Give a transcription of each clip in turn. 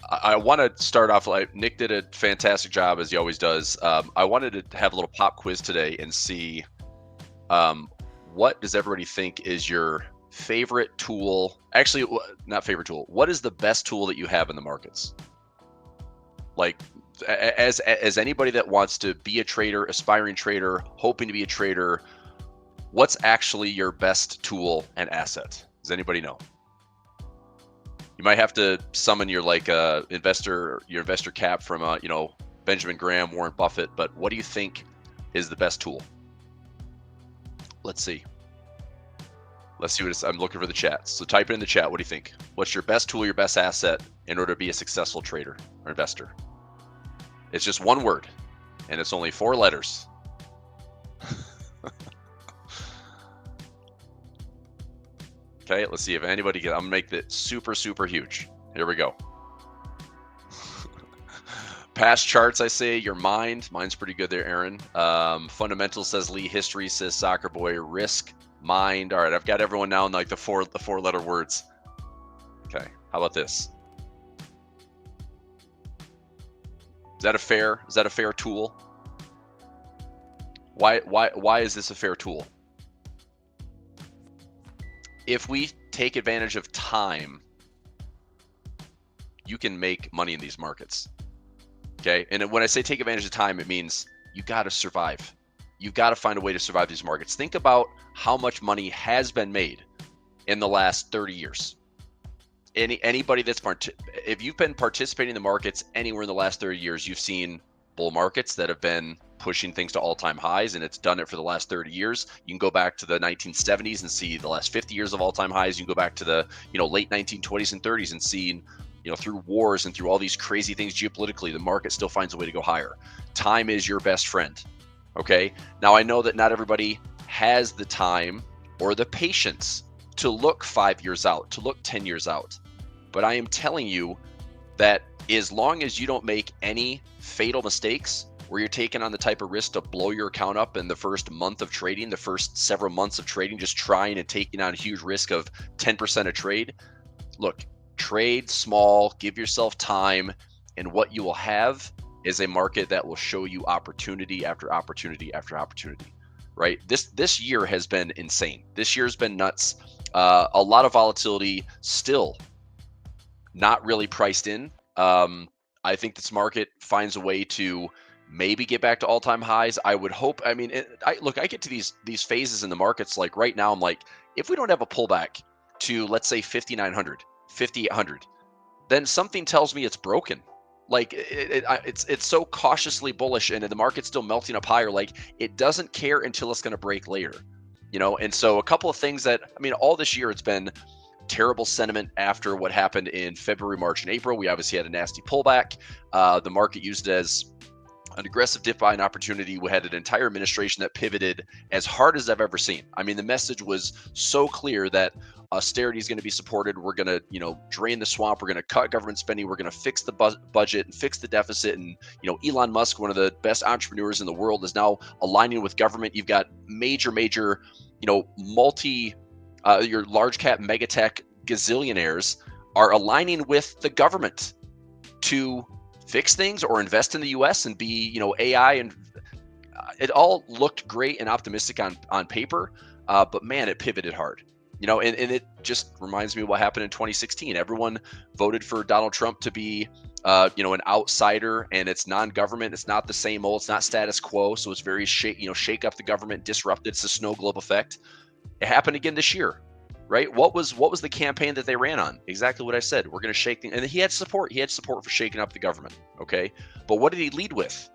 I want to start off like Nick did a fantastic job as he always does. I wanted to have a little pop quiz today and see um, what does everybody think is your favorite tool? Actually, not favorite tool. What is the best tool that you have in the markets? Like, as anybody that wants to be a trader, aspiring trader, hoping to be a trader, what's actually your best tool and asset? Does anybody know? You might have to summon your investor cap from Benjamin Graham, Warren Buffett. But what do you think is the best tool? Let's see. Let's see what it's, I'm looking for the chat. So type it in the chat. What do you think? What's your best tool, your best asset in order to be a successful trader or investor? It's just one word, and it's only 4 letters. Okay, let's see if anybody can. I'm gonna make that super, super huge. Here we go. Past charts, I say your mind. Mine's pretty good there, Aaron. Fundamentals says Lee. History says Soccer Boy. Risk, mind. All right, I've got everyone now in like the four letter words. Okay, how about this? Is that a fair tool? Why is this a fair tool? If we take advantage of time, you can make money in these markets. Okay, and when I say take advantage of time, it means you got to survive. You've got to find a way to survive these markets. Think about how much money has been made in the last 30 years. Anybody that's if you've been participating in the markets anywhere in the last 30 years, you've seen bull markets that have been pushing things to all-time highs, and it's done it for the last 30 years. You can go back to the 1970s and see the last 50 years of all-time highs. You can go back to the late 1920s and 30s and see through wars and through all these crazy things geopolitically, the market still finds a way to go higher. Time is your best friend. Okay, now I know that not everybody has the time or the patience to look 5 years out, to look 10 years out, but I am telling you that as long as you don't make any fatal mistakes where you're taking on the type of risk to blow your account up in the first month of trading, the first several months of trading, just trying and taking on a huge risk of 10% a trade, look, trade small, give yourself time, and what you will have is a market that will show you opportunity after opportunity after opportunity, right? This year has been insane. This year's been nuts. A lot of volatility still not really priced in. I think this market finds a way to maybe get back to all-time highs. I would hope. I mean, I get to these phases in the markets. Like right now, I'm like, if we don't have a pullback to, let's say, 5,900, 5,800, then something tells me it's broken. Like it's so cautiously bullish, and the market's still melting up higher. Like it doesn't care until it's going to break later, And so a couple of things that all this year it's been terrible sentiment after what happened in February, March, and April. We obviously had a nasty pullback. The market used it as an aggressive dip buying opportunity. We had an entire administration that pivoted as hard as I've ever seen. I mean, the message was so clear that austerity is going to be supported. We're going to, drain the swamp. We're going to cut government spending. We're going to fix the budget and fix the deficit. And, Elon Musk, one of the best entrepreneurs in the world, is now aligning with government. You've got major, your large cap mega tech gazillionaires are aligning with the government to fix things or invest in the US and be, AI. And it all looked great and optimistic on paper. But man, it pivoted hard, and it just reminds me of what happened in 2016. Everyone voted for Donald Trump to be, an outsider, and it's non-government. It's not the same old, it's not status quo. So it's very shake up the government, disrupt. It's the snow globe effect. It happened again this year, right? What was the campaign that they ran on? Exactly what I said. We're going to shake things. And he had support. He had support for shaking up the government. Okay. But what did he lead with?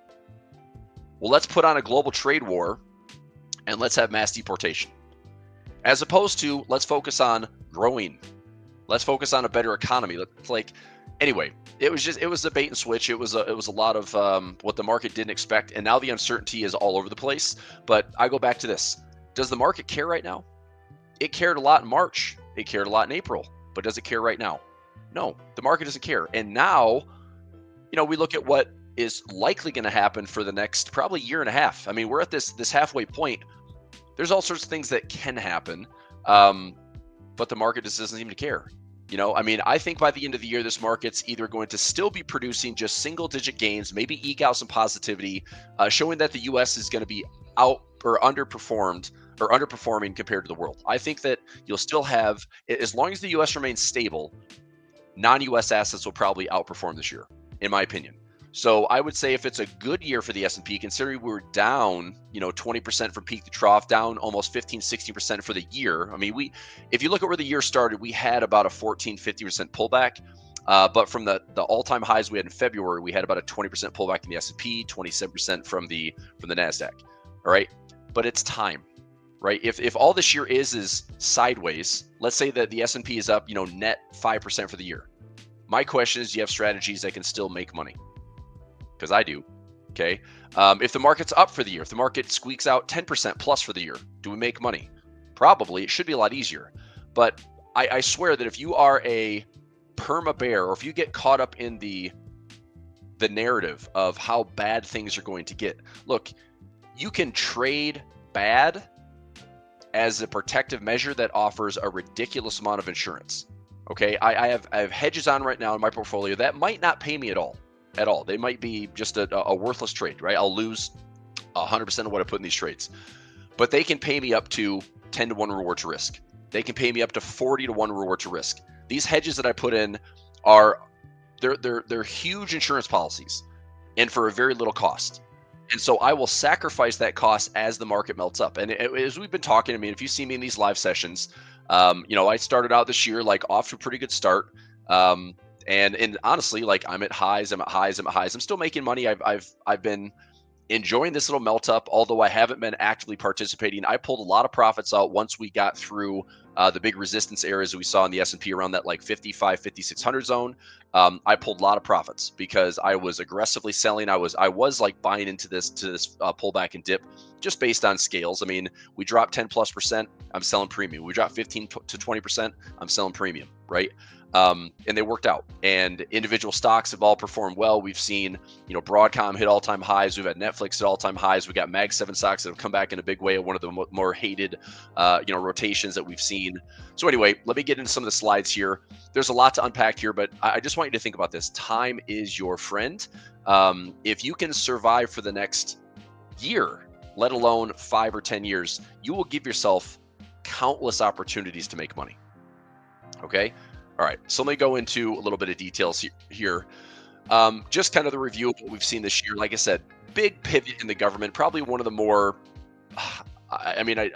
Well, let's put on a global trade war and let's have mass deportation. As opposed to let's focus on growing. Let's focus on a better economy. Anyway, it was a bait and switch. It was a lot of what the market didn't expect. And now the uncertainty is all over the place. But I go back to this. Does the market care right now? It cared a lot in March. It cared a lot in April. But does it care right now? No, the market doesn't care. And now, we look at what is likely going to happen for the next probably year and a half. I mean, we're at this halfway point. There's all sorts of things that can happen, but the market just doesn't seem to care. I mean, I think by the end of the year, this market's either going to still be producing just single digit gains, maybe eke out some positivity, showing that the US is going to be out or underperforming compared to the world. I think that you'll still have, as long as the US remains stable, non-US assets will probably outperform this year, in my opinion. So I would say if it's a good year for the S&P, considering we were down, 20% from peak to trough, down almost 15, 60% for the year. I mean, if you look at where the year started, we had about a 14, 50% pullback. But from the all-time highs we had in February, we had about a 20% pullback in the S&P, 27% from the NASDAQ. All right. But it's time, right? If all this year is sideways, let's say that the S&P is up, net 5% for the year. My question is, do you have strategies that can still make money? Because I do. Okay. If the market's up for the year, if the market squeaks out 10% plus for the year, do we make money? Probably. It should be a lot easier. But I swear that if you are a perma bear, or if you get caught up in the narrative of how bad things are going to get, look, you can trade bad as a protective measure that offers a ridiculous amount of insurance. Okay, I have hedges on right now in my portfolio that might not pay me at all. They might be just a worthless trade, right? I'll lose 100% of what I put in these trades, but they can pay me up to 10 to 1 reward to risk. They can pay me up to 40 to 1 reward to risk. These hedges that I put in they're huge insurance policies, and for a very little cost. And so I will sacrifice that cost as the market melts up. And as we've been talking, I mean, if you see me in these live sessions, I started out this year like off to a pretty good start. And honestly, like I'm at highs. I'm still making money. I've been enjoying this little melt up, although I haven't been actively participating. I pulled a lot of profits out once we got through the big resistance areas that we saw in the S&P around that like 55, 5600 zone. I pulled a lot of profits because I was aggressively selling. I was like buying into this pullback and dip just based on scales. I mean, we dropped 10+%, I'm selling premium. We dropped 15 to 20%, I'm selling premium, right? And they worked out, and individual stocks have all performed well. We've seen, Broadcom hit all-time highs. We've had Netflix at all-time highs. We got Mag 7 stocks that have come back in a big way. One of the more hated, rotations that we've seen. So anyway, let me get into some of the slides here. There's a lot to unpack here, but I just want you to think about this. Time is your friend. If you can survive for the next year, let alone 5 or 10 years, you will give yourself countless opportunities to make money. Okay. All right, so let me go into a little bit of details here. Just kind of the review of what we've seen this year. Like I said, big pivot in the government, probably one of the more, I'm just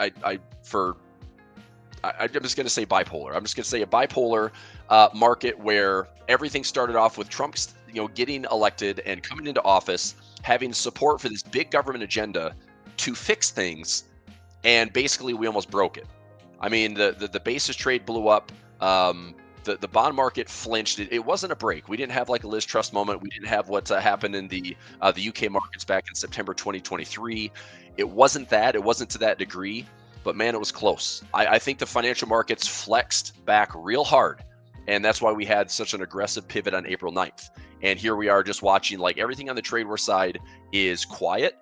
going to say bipolar. I'm just going to say a bipolar market where everything started off with Trump, getting elected and coming into office, having support for this big government agenda to fix things, and basically we almost broke it. I mean, the basis trade blew up. The bond market flinched. It wasn't a break. We didn't have like a Liz Truss moment. We didn't have what happened in the UK markets back in September 2023. It wasn't that. It wasn't to that degree. But man, it was close. I think the financial markets flexed back real hard. And that's why we had such an aggressive pivot on April 9th. And here we are just watching, like, everything on the trade war side is quiet.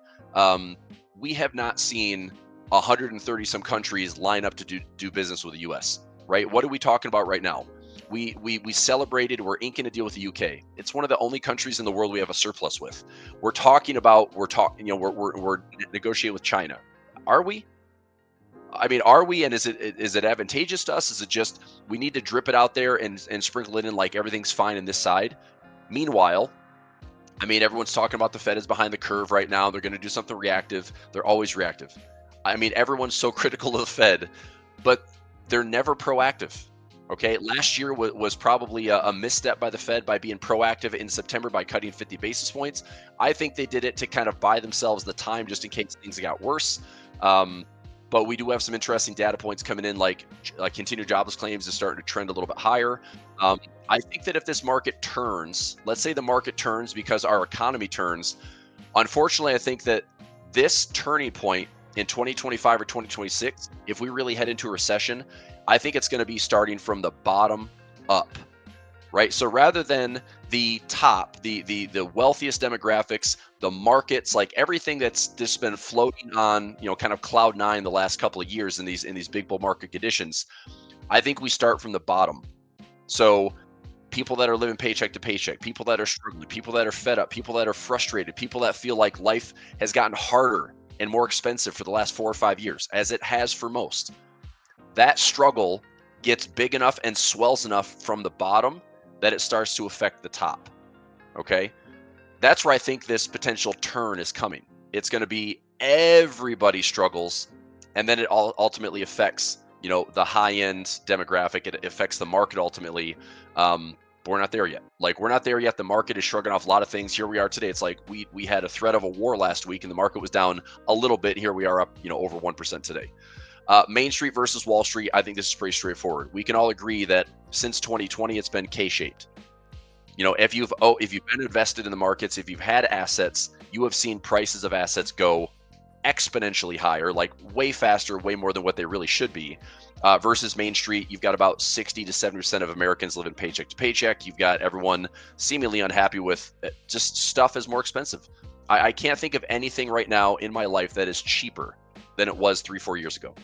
We have not seen 130 some countries line up to do business with the US, right? What are we talking about right now? We celebrated, we're inking a deal with the UK. It's one of the only countries in the world we have a surplus with. We're negotiating with China. Are we? I mean, are we? And is it advantageous to us? Is it just we need to drip it out there and sprinkle it in like everything's fine in this side? Meanwhile, I mean, everyone's talking about the Fed is behind the curve right now. They're going to do something reactive. They're always reactive. I mean, everyone's so critical of the Fed, but they're never proactive. Okay, last year was probably a misstep by the Fed by being proactive in September by cutting 50 basis points. I think they did it to kind of buy themselves the time just in case things got worse. But we do have some interesting data points coming in, like continued jobless claims is starting to trend a little bit higher. I think that if this market turns, let's say the market turns because our economy turns, unfortunately, I think that this turning point in 2025 or 2026, if we really head into a recession, I think it's going to be starting from the bottom up, right? So rather than the top, the wealthiest demographics, the markets, like everything that's just been floating on, kind of cloud nine the last couple of years in these big bull market conditions, I think we start from the bottom. So people that are living paycheck to paycheck, people that are struggling, people that are fed up, people that are frustrated, people that feel like life has gotten harder and more expensive for the last 4 or 5 years, as it has for most. That struggle gets big enough and swells enough from the bottom that it starts to affect the top. Okay. That's where I think this potential turn is coming. It's going to be everybody struggles, and then it all ultimately affects, the high end demographic. It affects the market ultimately. But we're not there yet. Like, we're not there yet. The market is shrugging off a lot of things. Here we are today. It's like we had a threat of a war last week, and the market was down a little bit. Here we are up, over 1% today. Main Street versus Wall Street. I think this is pretty straightforward. We can all agree that since 2020, it's been K-shaped. If you've been invested in the markets, if you've had assets, you have seen prices of assets go exponentially higher, like way faster, way more than what they really should be. Versus Main Street, you've got about 60 to 70% of Americans living paycheck to paycheck. You've got everyone seemingly unhappy with just stuff is more expensive. I can't think of anything right now in my life that is cheaper than it was 3-4 years ago.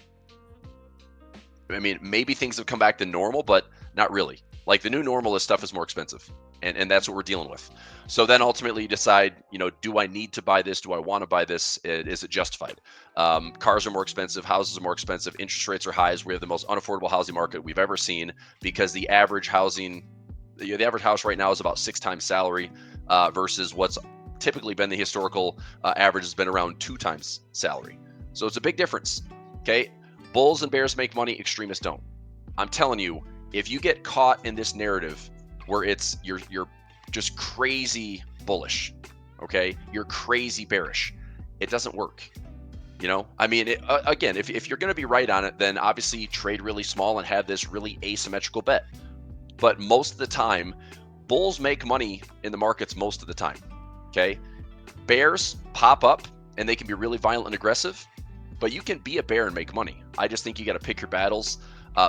I mean, maybe things have come back to normal, but not really. Like, the new normal is stuff is more expensive. And that's what we're dealing with. So then ultimately you decide, do I need to buy this? Do I want to buy this? Is it justified? Cars are more expensive. Houses are more expensive. Interest rates are high. We have the most unaffordable housing market we've ever seen, because the average house right now is about 6 times salary versus what's typically been the historical average has been around 2 times salary. So it's a big difference. Okay. Bulls and bears make money. Extremists don't. I'm telling you, if you get caught in this narrative where you're just crazy bullish, okay, you're crazy bearish, it doesn't work. I mean, again, if you're going to be right on it, then obviously trade really small and have this really asymmetrical bet. But most of the time, bulls make money in the markets most of the time. Okay, bears pop up and they can be really violent and aggressive, but you can be a bear and make money. I just think you got to pick your battles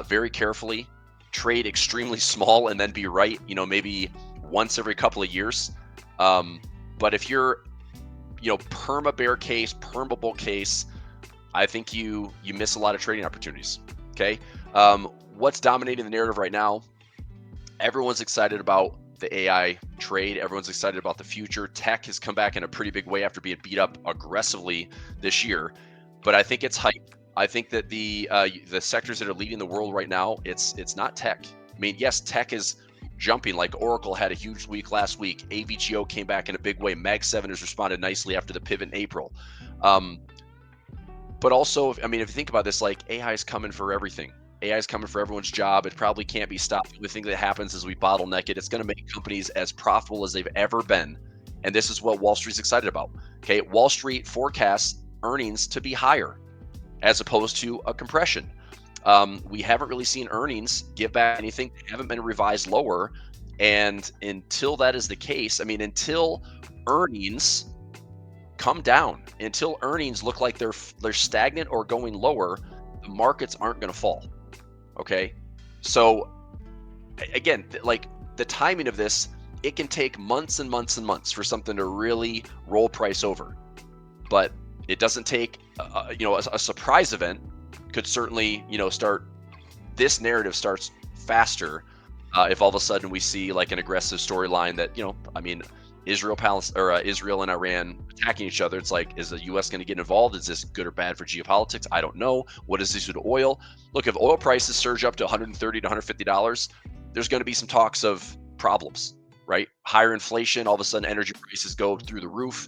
very carefully. Trade extremely small and then be right, maybe once every couple of years. But if you're, perma bear case, perma bull case, I think you miss a lot of trading opportunities. Okay. What's dominating the narrative right now? Everyone's excited about the AI trade. Everyone's excited about the future. Tech has come back in a pretty big way after being beat up aggressively this year. But I think it's hype. I think that the sectors that are leading the world right now, it's not tech. I mean, yes, tech is jumping. Like Oracle had a huge week last week. AVGO came back in a big way. Mag 7 has responded nicely after the pivot in April. But also, I mean, if you think about this, like, AI is coming for everything. AI is coming for everyone's job. It probably can't be stopped. The thing that happens is we bottleneck it. It's going to make companies as profitable as they've ever been. And this is what Wall Street's excited about. Okay, Wall Street forecasts earnings to be higher as opposed to a compression. We haven't really seen earnings give back anything. They haven't been revised lower. And until that is the case, I mean, until earnings come down, until earnings look like they're stagnant or going lower, the markets aren't going to fall. Okay. So again, like, the timing of this, it can take months and months and months for something to really roll price over. But it doesn't take, a surprise event could certainly, start. This narrative starts faster if all of a sudden we see like an aggressive storyline that, I mean, Israel and Iran attacking each other. It's like, is the U.S. going to get involved? Is this good or bad for geopolitics? I don't know. What does this do to oil? Look, if oil prices surge up to $130 to $150, there's going to be some talks of problems, right? Higher inflation, all of a sudden energy prices go through the roof.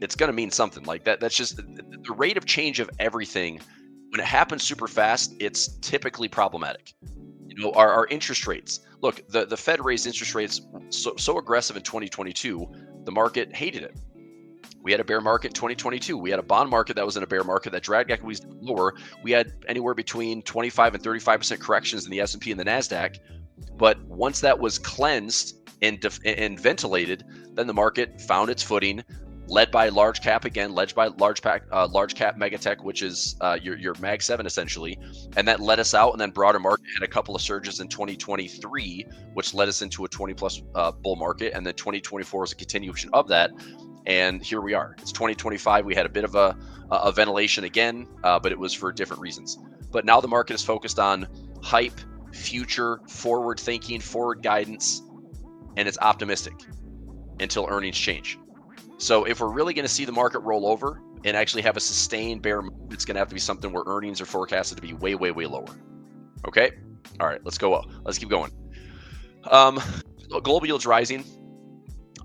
It's going to mean something like that. That's just the rate of change of everything. When it happens super fast, it's typically problematic. Our interest rates. Look, the Fed raised interest rates so aggressive in 2022, the market hated it. We had a bear market in 2022. We had a bond market that was in a bear market that dragged equities lower. We had anywhere between 25 and 35% corrections in the S&P and the NASDAQ. But once that was cleansed and ventilated, then the market found its footing, led by large cap again, led by large cap mega tech, which is your Mag 7 essentially, and that led us out. And then broader market had a couple of surges in 2023, which led us into a 20+ bull market, and then 2024 is a continuation of that. And here we are. It's 2025. We had a bit of a ventilation again, but it was for different reasons. But now the market is focused on hype, future, forward thinking, forward guidance, and it's optimistic until earnings change. So if we're really going to see the market roll over and actually have a sustained bear move, it's going to have to be something where earnings are forecasted to be way, way, way lower. Okay. All right, let's go up. Let's keep going. Global yields rising.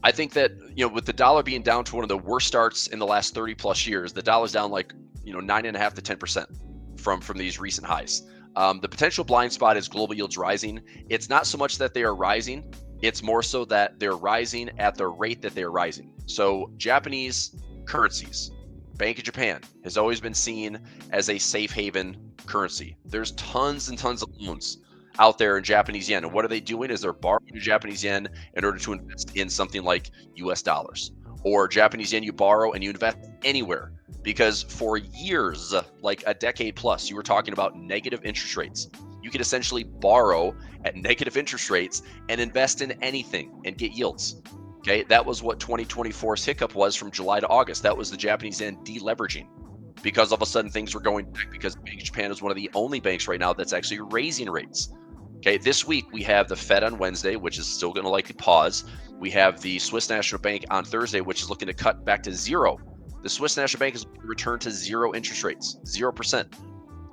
I think that, with the dollar being down to one of the worst starts in the last 30 plus years, the dollar's down like, 9.5 to 10% from these recent highs. The potential blind spot is global yields rising. It's not so much that they are rising. It's more so that they're rising at the rate that they're rising. So Japanese currencies, Bank of Japan has always been seen as a safe haven currency. There's tons and tons of loans out there in Japanese yen. And what are they doing is they're borrowing Japanese yen in order to invest in something like US dollars. Or Japanese yen you borrow and you invest anywhere. Because for years, like a decade plus, you were talking about negative interest rates. You could essentially borrow at negative interest rates and invest in anything and get yields. Okay, that was what 2024's hiccup was from July to August. That was the Japanese yen deleveraging because all of a sudden things were going back because Bank of Japan is one of the only banks right now that's actually raising rates. Okay, this week we have the Fed on Wednesday, which is still going to likely pause. We have the Swiss National Bank on Thursday, which is looking to cut back to zero. The Swiss National Bank is looking to return to zero interest rates, 0%.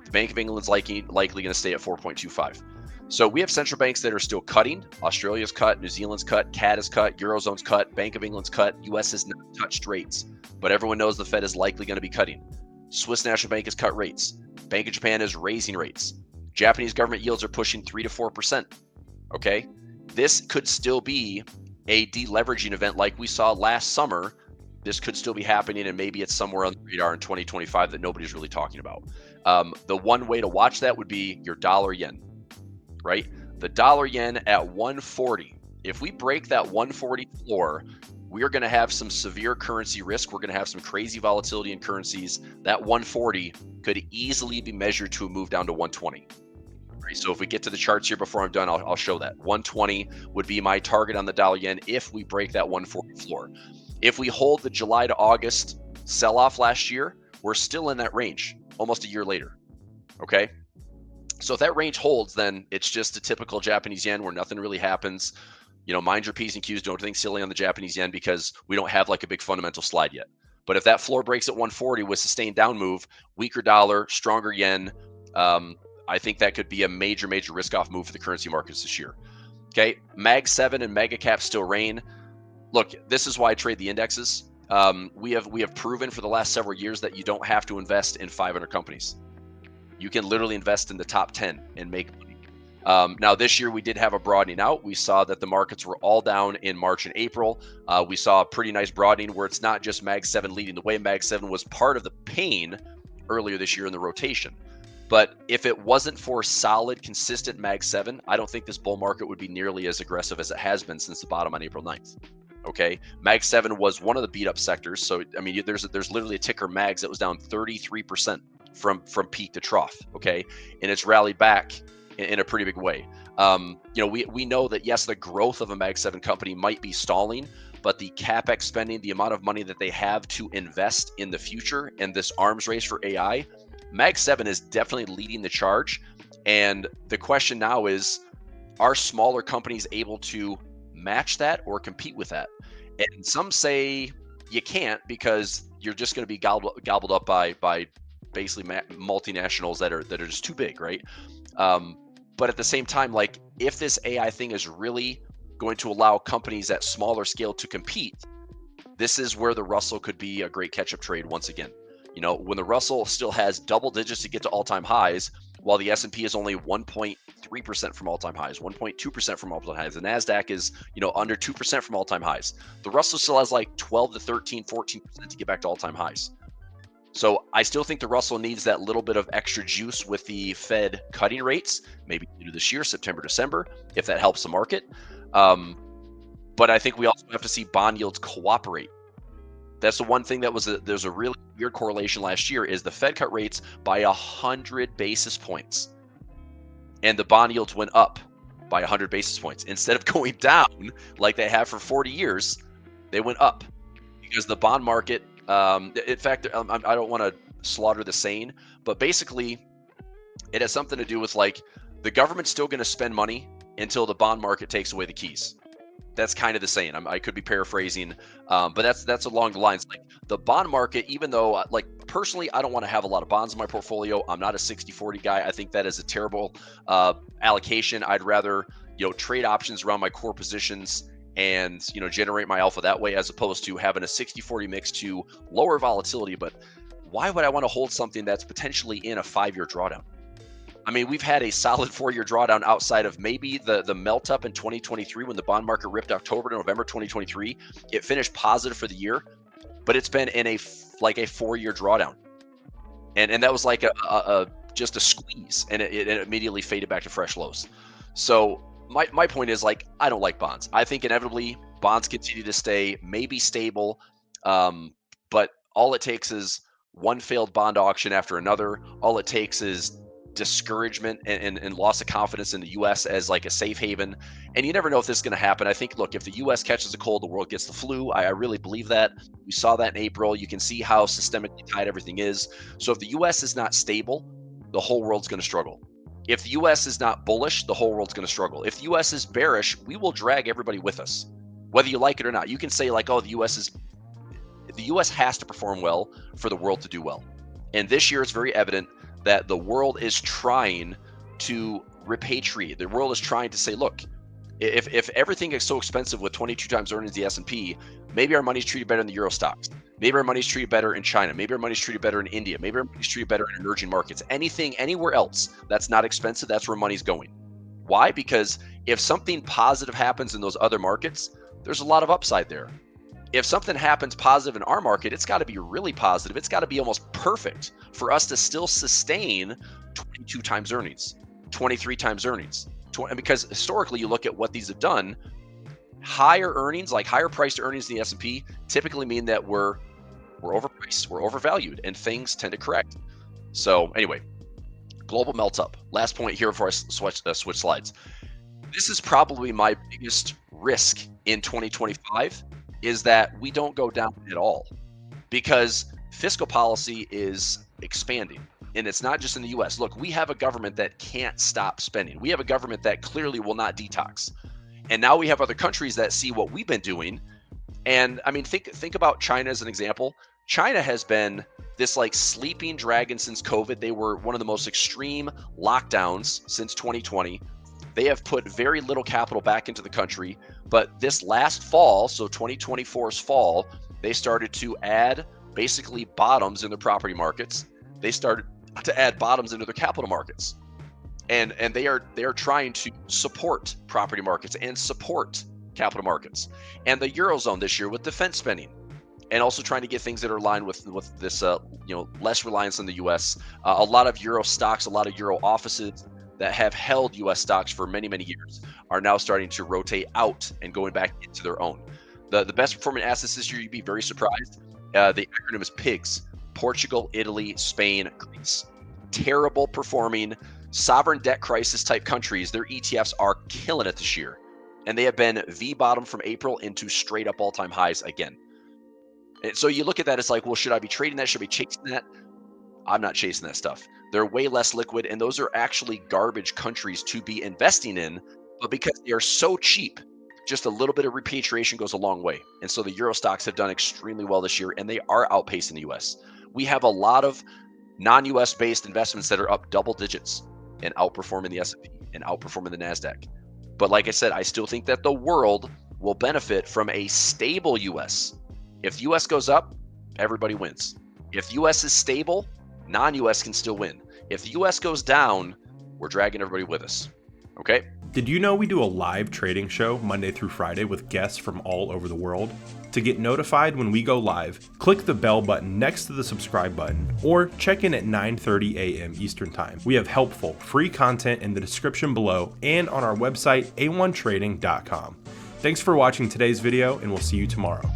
The Bank of England's likely going to stay at 4.25. So we have central banks that are still cutting. Australia's cut, New Zealand's cut, CAD is cut, Eurozone's cut, Bank of England's cut. US has not touched rates, but everyone knows the Fed is likely going to be cutting. Swiss National Bank has cut rates. Bank of Japan is raising rates. Japanese government yields are pushing 3 to 4%. Okay, this could still be a deleveraging event like we saw last summer. This could still be happening, and maybe it's somewhere on the radar in 2025 that nobody's really talking about. The one way to watch that would be your dollar yen, right? The dollar yen at 140. If we break that 140 floor, we are going to have some severe currency risk. We're going to have some crazy volatility in currencies. That 140 could easily be measured to a move down to 120. Right? So if we get to the charts here before I'm done, I'll show that. 120 would be my target on the dollar yen if we break that 140 floor. If we hold the July to August sell-off last year, we're still in that range almost a year later. Okay? So if that range holds, then it's just a typical Japanese yen where nothing really happens. Mind your P's and Q's. Don't think silly on the Japanese yen because we don't have like a big fundamental slide yet. But if that floor breaks at 140 with sustained down move, weaker dollar, stronger yen, I think that could be a major, major risk off move for the currency markets this year. Okay, Mag 7 and mega cap still reign. Look, this is why I trade the indexes. We have proven for the last several years that you don't have to invest in 500 companies. You can literally invest in the top 10 and make money. Now, this year we did have a broadening out. We saw that the markets were all down in March and April. We saw a pretty nice broadening where it's not just Mag 7 leading the way. Mag 7 was part of the pain earlier this year in the rotation. But if it wasn't for solid, consistent Mag 7, I don't think this bull market would be nearly as aggressive as it has been since the bottom on April 9th. Okay, Mag 7 was one of the beat up sectors. So, I mean, there's literally a ticker Mags that was down 33% from peak to trough. Okay, and it's rallied back in a pretty big way. We know that, yes, the growth of a Mag 7 company might be stalling, but the CapEx spending, the amount of money that they have to invest in the future and this arms race for AI, Mag 7 is definitely leading the charge. And the question now is, are smaller companies able to match that or compete with that? And some say you can't because you're just going to be gobbled up by basically multinationals that are just too big, right? But at the same time, like, if this AI thing is really going to allow companies at smaller scale to compete, this is where the Russell could be a great catch-up trade once again. When the Russell still has double digits to get to all-time highs, while the S&P is only 1.3% from all-time highs, 1.2% from all-time highs. The NASDAQ is, under 2% from all-time highs. The Russell still has like 12 to 13, 14% to get back to all-time highs. So I still think the Russell needs that little bit of extra juice with the Fed cutting rates, maybe this year, September, December, if that helps the market. But I think we also have to see bond yields cooperate. That's the one thing that there's a really weird correlation last year is the Fed cut rates by 100 basis points. And the bond yields went up by 100 basis points. Instead of going down like they have for 40 years, they went up. Because the bond market, in fact, I don't want to slaughter the saying, but basically it has something to do with like The government's still going to spend money until the bond market takes away the keys. That's kind of the saying. I could be paraphrasing, but that's along the lines. Like the bond market, even though like personally, I don't want to have a lot of bonds in my portfolio. I'm not a 60-40 guy. I think that is a terrible allocation. I'd rather trade options around my core positions and generate my alpha that way, as opposed to having a 60-40 mix to lower volatility. But why would I want to hold something that's potentially in a 5-year drawdown? I mean, we've had a solid 4-year drawdown outside of maybe the melt up in 2023 when the bond market ripped October to November 2023. It finished positive for the year, but it's been in a 4-year drawdown, and that was like just a squeeze, and it immediately faded back to fresh lows. So my point is, like, I don't like bonds. I think inevitably bonds continue to stay maybe stable, but all it takes is one failed bond auction after another. All it takes is discouragement and loss of confidence in the U.S. as like a safe haven. And you never know if this is going to happen. I think, look, if the U.S. catches a cold, the world gets the flu. I really believe that. We saw that in April. You can see how systemically tied everything is. So if the U.S. is not stable, the whole world's going to struggle. If the U.S. is not bullish, the whole world's going to struggle. If the U.S. is bearish, we will drag everybody with us, whether you like it or not. You can say like, oh, the U.S. has to perform well for the world to do well. And this year it's very evident that the world is trying to repatriate. The world is trying to say, look, if everything is so expensive with 22 times earnings the S&P, maybe our money's treated better in the Euro stocks. Maybe our money's treated better in China. Maybe our money's treated better in India. Maybe our money's treated better in emerging markets. Anything, anywhere else that's not expensive, that's where money's going. Why? Because if something positive happens in those other markets, there's a lot of upside there. If something happens positive in our market, it's got to be really positive. It's got to be almost perfect for us to still sustain 22 times earnings, 23 times earnings. Because historically, you look at what these have done, higher earnings, like higher priced earnings in the S&P, typically mean that we're overpriced, we're overvalued, and things tend to correct. So anyway, global melt up. Last point here before I switch slides. This is probably my biggest risk in 2025. Is that we don't go down at all, because fiscal policy is expanding, and it's not just in the US. Look, we have a government that can't stop spending. We have a government that clearly will not detox. And now we have other countries that see what we've been doing. And I mean, think about China as an example. China has been this like sleeping dragon since COVID. They were one of the most extreme lockdowns since 2020. They have put very little capital back into the country, but this last fall, so 2024's fall, they started to add basically bottoms in their property markets. They started to add bottoms into their capital markets, and they are trying to support property markets and support capital markets. And the Eurozone this year with defense spending, and also trying to get things that are aligned with this less reliance on the U.S. A lot of Euro stocks, a lot of Euro offices that have held U.S. stocks for many, many years are now starting to rotate out and going back into their own. The best performing assets this year, you'd be very surprised. The acronym is PIGS: Portugal, Italy, Spain, Greece. Terrible performing sovereign debt crisis type countries. Their ETFs are killing it this year. And they have been V-bottom from April into straight up all-time highs again. And so you look at that, it's like, well, should I be trading that? Should I be chasing that? I'm not chasing that stuff. They're way less liquid, and those are actually garbage countries to be investing in. But because they are so cheap, just a little bit of repatriation goes a long way. And so the Euro stocks have done extremely well this year, and they are outpacing the US. We have a lot of non-US based investments that are up double digits and outperforming the S&P and outperforming the NASDAQ. But like I said, I still think that the world will benefit from a stable US. If the US goes up, everybody wins. If the US is stable, non-US can still win. If the US goes down, we're dragging everybody with us. Okay? Did you know we do a live trading show Monday through Friday with guests from all over the world? To get notified when we go live, click the bell button next to the subscribe button or check in at 9:30 a.m. Eastern Time. We have helpful, free content in the description below and on our website, a1trading.com. Thanks for watching today's video, and we'll see you tomorrow.